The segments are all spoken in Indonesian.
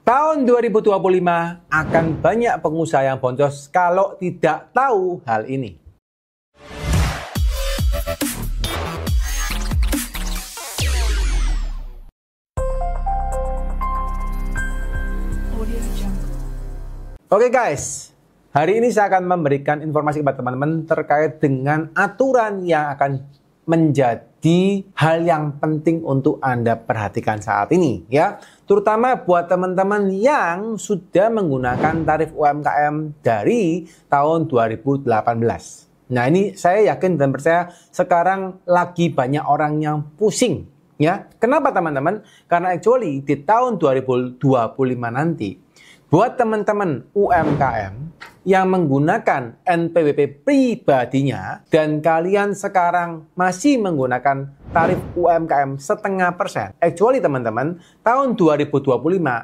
Tahun 2025 akan banyak pengusaha yang boncos kalau tidak tahu hal ini. Oke guys, hari ini saya akan memberikan informasi kepada teman-teman terkait dengan aturan yang akan menjadi hal yang penting untuk Anda perhatikan saat ini ya. Terutama buat teman-teman yang sudah menggunakan tarif UMKM dari tahun 2018. Nah, ini saya yakin dan percaya sekarang lagi banyak orang yang pusing ya. Kenapa teman-teman? Karena actually di tahun 2025 nanti buat teman-teman UMKM yang menggunakan NPWP pribadinya dan kalian sekarang masih menggunakan tarif UMKM 0,5%. Actually teman-teman, tahun 2025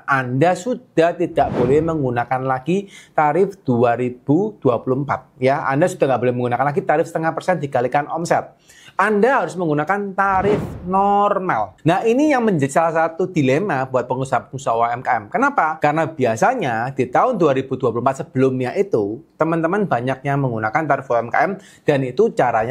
Anda sudah tidak boleh menggunakan lagi tarif 2024. Ya, Anda sudah nggak boleh menggunakan lagi tarif 0,5% dikalikan omset. Anda harus menggunakan tarif normal. Nah, ini yang menjadi salah satu dilema buat pengusaha-pengusaha UMKM. Kenapa? Karena biasanya di tahun 2024 sebelumnya itu, teman-teman banyak yang menggunakan tarif UMKM dan itu cara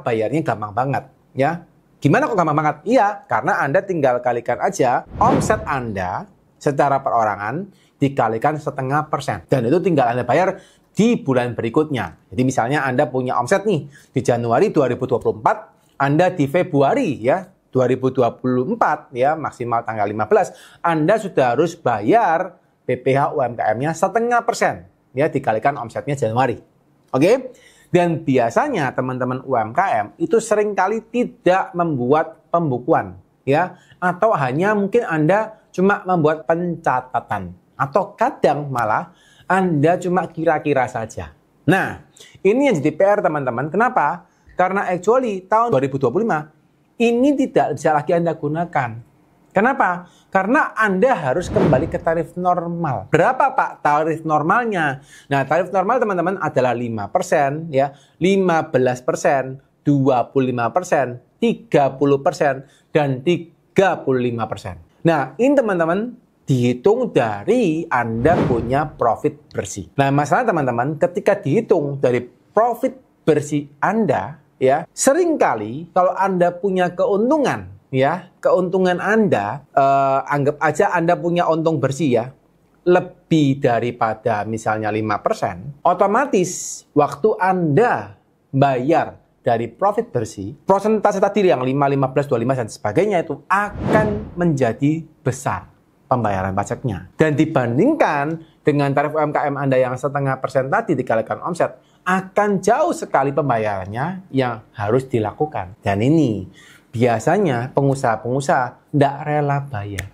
bayarnya gampang banget. Ya, gimana kok gampang banget? Iya, karena Anda tinggal kalikan aja omset Anda secara perorangan dikalikan 0,5%. Dan itu tinggal Anda bayar di bulan berikutnya. Jadi misalnya Anda punya omset nih di Januari 2024, Anda di Februari ya 2024 ya maksimal tanggal 15, Anda sudah harus bayar PPh UMKM-nya 0,5% ya dikalikan omsetnya Januari. Oke? Dan biasanya teman-teman UMKM itu seringkali tidak membuat pembukuan ya, atau hanya mungkin Anda cuma membuat pencatatan atau kadang malah Anda cuma kira-kira saja. Nah, ini yang jadi PR teman-teman. Kenapa? Karena actually tahun 2025 ini tidak bisa lagi Anda gunakan. Kenapa? Karena Anda harus kembali ke tarif normal. Berapa Pak tarif normalnya? Nah, tarif normal teman-teman adalah 5%, ya, 15%, 25%, 30%, dan 35%. Nah, ini teman-teman dihitung dari Anda punya profit bersih. Nah, masalah teman-teman, ketika dihitung dari profit bersih Anda, ya, seringkali kalau Anda punya keuntungan, ya, keuntungan Anda, anggap aja Anda punya untung bersih ya, lebih daripada misalnya 5%, otomatis waktu Anda bayar dari profit bersih, persentase tadi yang 5, 15, 25, dan sebagainya itu akan menjadi besar pembayaran pajaknya. Dan dibandingkan dengan tarif UMKM Anda yang 0,5% tadi dikalikan omset, akan jauh sekali pembayarannya yang harus dilakukan. Dan ini biasanya pengusaha-pengusaha tidak rela bayar.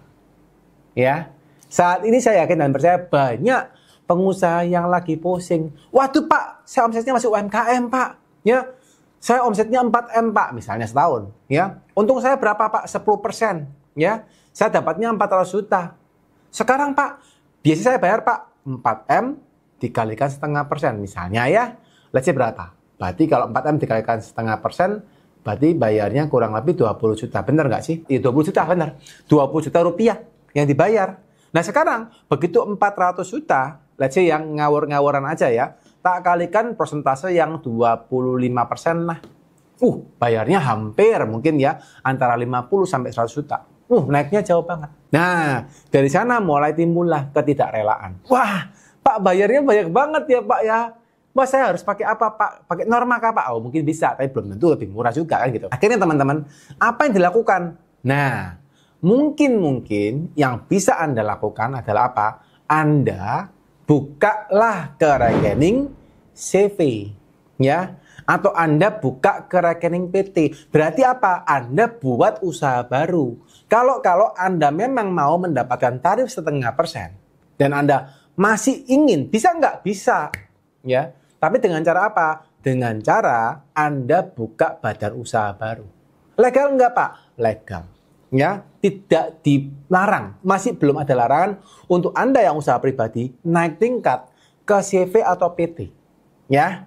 Ya, saat ini saya yakin dan percaya banyak pengusaha yang lagi pusing. Waduh Pak, saya omsetnya masih UMKM Pak. Ya, saya omsetnya 4M Pak, misalnya setahun. Ya, untung saya berapa Pak? 10%. Ya, saya dapatnya 400 juta. Sekarang Pak, biasa saya bayar Pak 4M dikalikan 0,5%. Misalnya ya, let's say berapa? Berarti kalau 4M dikalikan 0,5%, berarti bayarnya kurang lebih 20 juta. Benar nggak sih? Iya 20 juta, benar. 20 juta rupiah yang dibayar. Nah sekarang, begitu 400 juta, let's say yang ngawur-ngawuran aja ya, tak kalikan persentase yang 25% lah. Bayarnya hampir mungkin ya, antara 50 sampai 100 juta. Naiknya jauh banget. Nah, dari sana mulai timbullah ketidakrelaan. Wah, Pak bayarnya banyak banget ya Pak ya. Wah, saya harus pakai apa Pak? Pakai norma kah Pak? Mungkin bisa, tapi belum tentu lebih murah juga kan gitu. Akhirnya teman-teman, apa yang dilakukan? Nah, mungkin yang bisa Anda lakukan adalah apa? Anda bukalah ke rekening CV, ya. Atau Anda buka ke rekening PT. Berarti apa? Anda buat usaha baru. Kalau Anda memang mau mendapatkan tarif 0,5% dan Anda masih ingin, bisa nggak? Bisa. Ya. Tapi dengan cara apa? Dengan cara Anda buka badan usaha baru. Legal nggak Pak? Legal. Ya, tidak dilarang. Masih belum ada larangan untuk Anda yang usaha pribadi naik tingkat ke CV atau PT. Ya.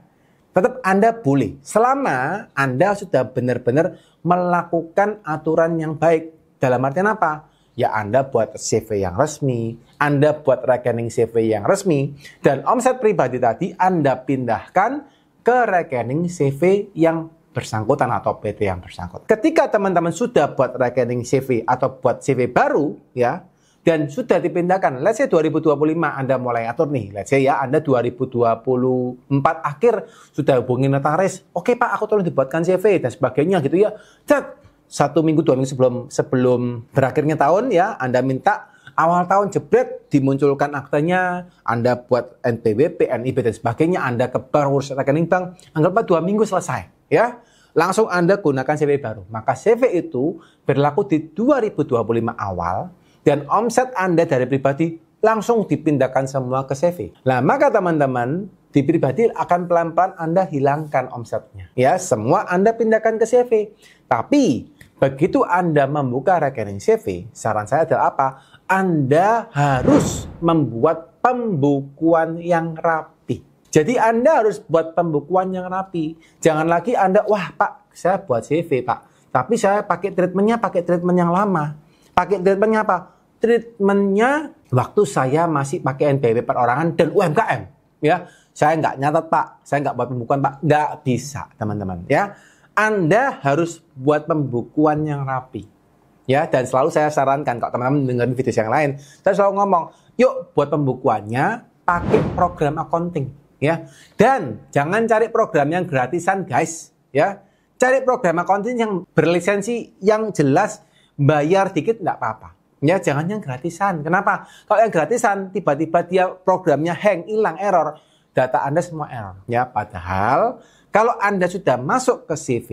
Tetap Anda boleh, selama Anda sudah benar-benar melakukan aturan yang baik. Dalam artian apa? Ya Anda buat CV yang resmi, Anda buat rekening CV yang resmi, dan omset pribadi tadi Anda pindahkan ke rekening CV yang bersangkutan atau PT yang bersangkutan. Ketika teman-teman sudah buat rekening CV atau buat CV baru, ya, dan sudah dipindahkan, let's say 2025 Anda mulai atur nih, let's say ya Anda 2024 akhir sudah hubungi notaris, oke Pak aku tolong dibuatkan CV dan sebagainya gitu ya. Cet, 1 minggu 2 minggu sebelum berakhirnya tahun ya, Anda minta awal tahun jebret dimunculkan aktenya, Anda buat NPWP, NIB dan sebagainya, Anda ke bank urus rekening bank, anggaplah 2 minggu selesai ya. Langsung Anda gunakan CV baru. Maka CV itu berlaku di 2025 awal. Dan omset Anda dari pribadi langsung dipindahkan semua ke CV. Nah, maka teman-teman, di pribadi akan pelan-pelan Anda hilangkan omsetnya. Ya, semua Anda pindahkan ke CV. Tapi, begitu Anda membuka rekening CV, saran saya adalah apa? Anda harus membuat pembukuan yang rapi. Jadi, Anda harus buat pembukuan yang rapi. Jangan lagi Anda, wah Pak, saya buat CV Pak. Tapi saya pakai treatment yang lama. Pakai treatmentnya apa? Treatmentnya waktu saya masih pakai NPWP perorangan dan UMKM. Ya, saya nggak nyatat Pak, saya nggak buat pembukuan Pak, nggak bisa teman-teman. Ya, Anda harus buat pembukuan yang rapi. Ya, dan selalu saya sarankan kalau teman-teman dengerin video yang lain, saya selalu ngomong, yuk buat pembukuannya pakai program accounting. Ya, dan jangan cari program yang gratisan guys. Ya, cari program accounting yang berlisensi yang jelas. Bayar dikit nggak apa-apa. Ya, jangan yang gratisan. Kenapa? Kalau yang gratisan, tiba-tiba dia programnya hang, hilang, error. Data Anda semua error. Ya, padahal kalau Anda sudah masuk ke CV,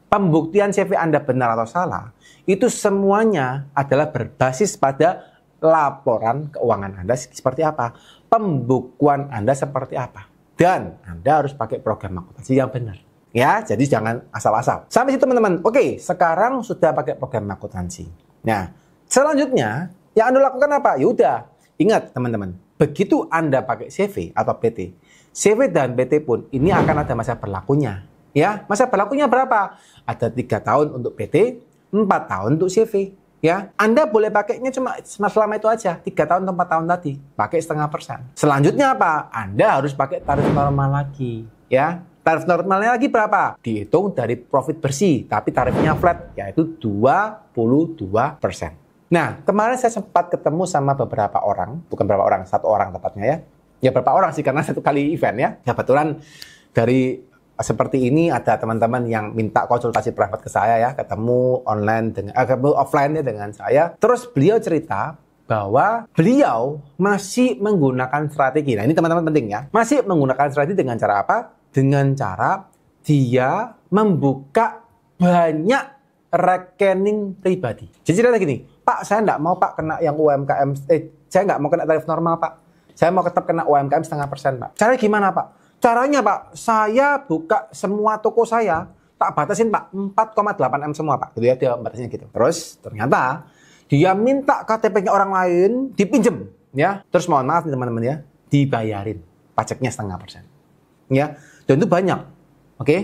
pembuktian CV Anda benar atau salah, itu semuanya adalah berbasis pada laporan keuangan Anda seperti apa. Pembukuan Anda seperti apa. Dan Anda harus pakai program akuntansi yang benar. Ya, jadi jangan asal-asal. Sampai situ teman-teman. Oke, sekarang sudah pakai program akuntansi. Nah, selanjutnya yang Anda lakukan apa? Yaudah, ingat teman-teman. Begitu Anda pakai CV atau PT, CV dan PT pun ini akan ada masa berlakunya. Ya, masa berlakunya berapa? Ada 3 tahun untuk PT, 4 tahun untuk CV. Ya, Anda boleh pakainya cuma selama itu aja, 3 tahun atau 4 tahun tadi, pakai 0,5%. Selanjutnya apa? Anda harus pakai tarif normal lagi. Ya. Tarif normalnya lagi berapa? Dihitung dari profit bersih, tapi tarifnya flat, yaitu 22%. Nah, kemarin saya sempat ketemu sama beberapa orang, bukan beberapa orang, 1 orang tepatnya ya. Ya beberapa orang sih, karena 1 kali event ya. Kebetulan dari seperti ini ada teman-teman yang minta konsultasi private ke saya ya, ketemu online ketemu offline ya dengan saya. Terus beliau cerita bahwa beliau masih menggunakan strategi. Nah, ini teman-teman penting ya. Masih menggunakan strategi dengan cara apa? Dengan cara dia membuka banyak rekening pribadi. Jadi cerita gini, Pak saya nggak mau Pak kena yang UMKM, saya nggak mau kena tarif normal Pak. Saya mau tetap kena UMKM 0,5% Pak. Caranya gimana Pak? Caranya Pak, saya buka semua toko saya, tak batasin Pak, 4,8M semua Pak. Gitu ya, dia batasin gitu. Terus ternyata dia minta KTP-nya orang lain dipinjem. Ya. Terus mohon maaf nih teman-teman ya, dibayarin pajaknya 0,5%. Ya. Dan itu banyak, oke?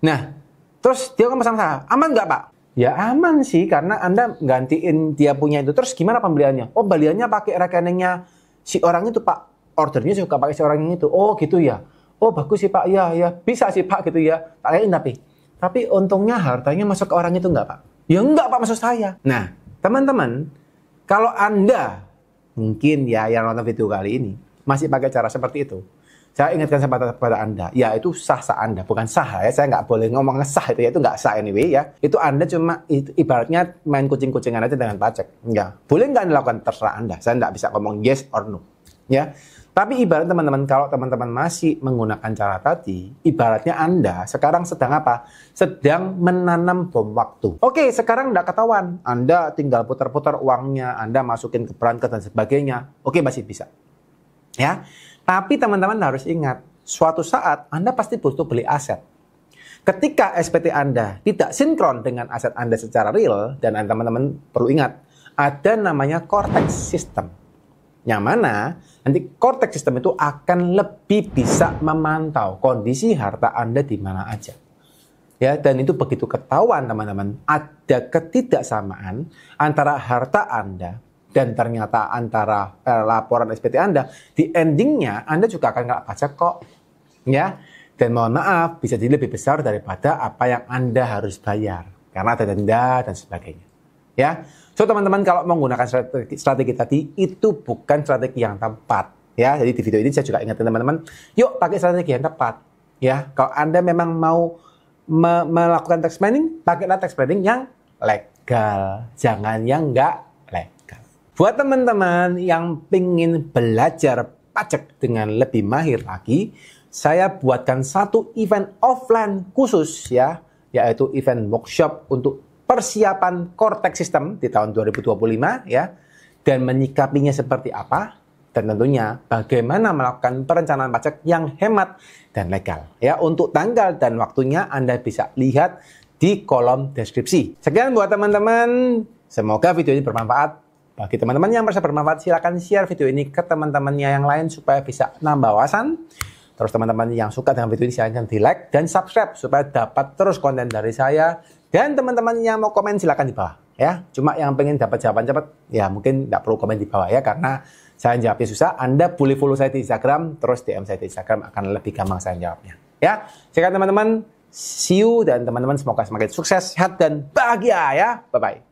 Nah, terus dia ngomong sama saya, aman nggak Pak? Ya aman sih, karena Anda gantiin dia punya itu. Terus gimana pembeliannya? Oh, beliannya pakai rekeningnya si orang itu Pak. Ordernya juga pakai si orang itu. Oh gitu ya. Oh bagus sih Pak, ya bisa sih Pak gitu ya. Tanyain tapi untungnya hartanya masuk ke orang itu nggak Pak? Ya enggak Pak, maksud saya. Nah, teman-teman, kalau Anda mungkin ya yang nonton video kali ini masih pakai cara seperti itu, saya ingatkan kepada Anda, ya itu sah-sah Anda, bukan sah ya, saya nggak boleh ngomong sah itu ya, itu nggak sah anyway ya. Itu Anda cuma ibaratnya main kucing-kucingan aja dengan pajak. Ya, boleh nggak Anda lakukan, terserah Anda. Saya nggak bisa ngomong yes or no. Ya, tapi ibarat teman-teman, kalau teman-teman masih menggunakan cara tadi, ibaratnya Anda sekarang sedang apa? Sedang menanam bom waktu. Oke, sekarang nggak ketahuan. Anda tinggal putar-putar uangnya, Anda masukin ke berangkat dan sebagainya. Oke, masih bisa. Ya. Tapi teman-teman harus ingat, suatu saat Anda pasti butuh beli aset. Ketika SPT Anda tidak sinkron dengan aset Anda secara real, dan teman-teman perlu ingat, ada namanya Cortex System. Yang mana nanti Cortex System itu akan lebih bisa memantau kondisi harta Anda di mana aja. Ya, dan itu begitu ketahuan teman-teman, ada ketidaksamaan antara harta Anda dan ternyata antara laporan SPT Anda, di endingnya Anda juga akan kena pajak kok. Ya, dan mohon maaf, bisa jadi lebih besar daripada apa yang Anda harus bayar. Karena ada denda dan sebagainya. Ya, so teman-teman kalau menggunakan strategi tadi, itu bukan strategi yang tepat. Ya, jadi di video ini saya juga ingatkan teman-teman, yuk pakai strategi yang tepat. Ya, kalau Anda memang mau melakukan tax planning, pakailah tax planning yang legal, jangan yang nggak legal. Buat teman-teman yang ingin belajar pajak dengan lebih mahir lagi, saya buatkan satu event offline khusus ya, yaitu event workshop untuk persiapan core tax system di tahun 2025 ya, dan menyikapinya seperti apa. Dan tentunya bagaimana melakukan perencanaan pajak yang hemat dan legal. Ya, untuk tanggal dan waktunya Anda bisa lihat di kolom deskripsi. Sekian buat teman-teman. Semoga video ini bermanfaat. Bagi teman-teman yang merasa bermanfaat, silakan share video ini ke teman-temannya yang lain supaya bisa nambah wawasan. Terus teman-teman yang suka dengan video ini silahkan di like dan subscribe supaya dapat terus konten dari saya. Dan teman-teman yang mau komen silakan di bawah. Ya, cuma yang pengen dapat jawaban cepat, ya mungkin tidak perlu komen di bawah ya, karena saya jawabnya susah. Anda boleh follow saya di Instagram, terus DM saya di Instagram, akan lebih gampang saya jawabnya. Ya, sekian teman-teman, see you, dan teman-teman semoga semakin sukses, sehat, dan bahagia ya. Bye-bye.